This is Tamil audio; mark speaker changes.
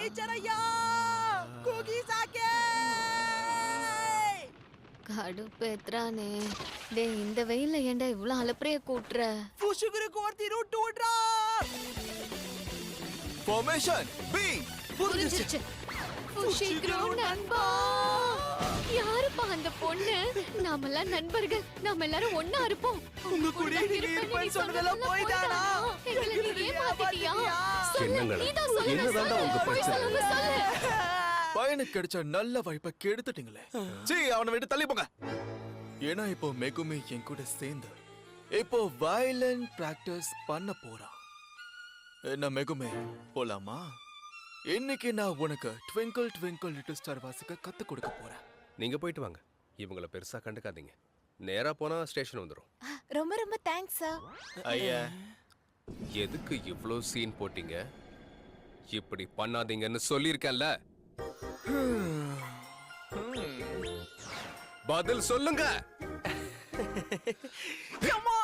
Speaker 1: டீச்சர் ஐயா குகி சாக்கே
Speaker 2: கடுப்பேத்ரானே. டேய் இந்த வெயில்ல ஏன்டா இவ்ளோ அலப்பறைய கூட்டுற?
Speaker 1: புஷுகுருக்கு ஒருத்தி ரூட் விடுறா.
Speaker 3: Formation B.
Speaker 2: புரிஞ்சிருச்சு. புஷிக்ரோ நண்பா. யாருப்பா அந்த பொண்ணு? நாமெல்லாம் நண்பர்கள். நாம எல்லாரும் ஒண்ணா இருப்போம்.
Speaker 1: உங்க கூட நீங்க இருப்பேன்னு சொன்னதெல்லாம் போய்தானா?
Speaker 2: எங்களை நீ ஏமாத்திட்டியா?
Speaker 4: என்னங்கடா?
Speaker 2: நீதான் சொல்லு.
Speaker 4: என்னதான்டா உங்க பிரச்சனை?
Speaker 2: சொல்லு.
Speaker 3: பையனுக்கு கிடைச்ச நல்ல வாய்ப்பை கெடுத்துட்டீங்களே. சீ, அவனை விட்டு தள்ளி போங்க. ஏன்னா இப்போ மெகுமி என் கூட சேர்ந்து இப்போ வயலன் பிராக்டிஸ் பண்ண போறான். என்ன மெகுமி, போலாமா? இன்னைக்கு நான் உனக்கு ட்விங்கிள் ட்விங்கிள் லிட்டில் ஸ்டார் வாசிக்க கத்து கொடுக்க போறேன்.
Speaker 4: நீங்க போயிட்டு வாங்க. இவங்கள பெருசா கண்டுக்காதீங்க. நேரா போனா ஸ்டேஷன் வந்துரும்.
Speaker 2: ரொம்ப ரொம்ப தேங்க்ஸ் சார்.
Speaker 3: ஐயா,
Speaker 4: எதுக்கு இவ்ளோ சீன் போட்டீங்க? இப்படி பண்ணாதீங்கன்னு சொல்லியிருக்கேன்ல. பதில் சொல்லுங்க.
Speaker 1: அம்மா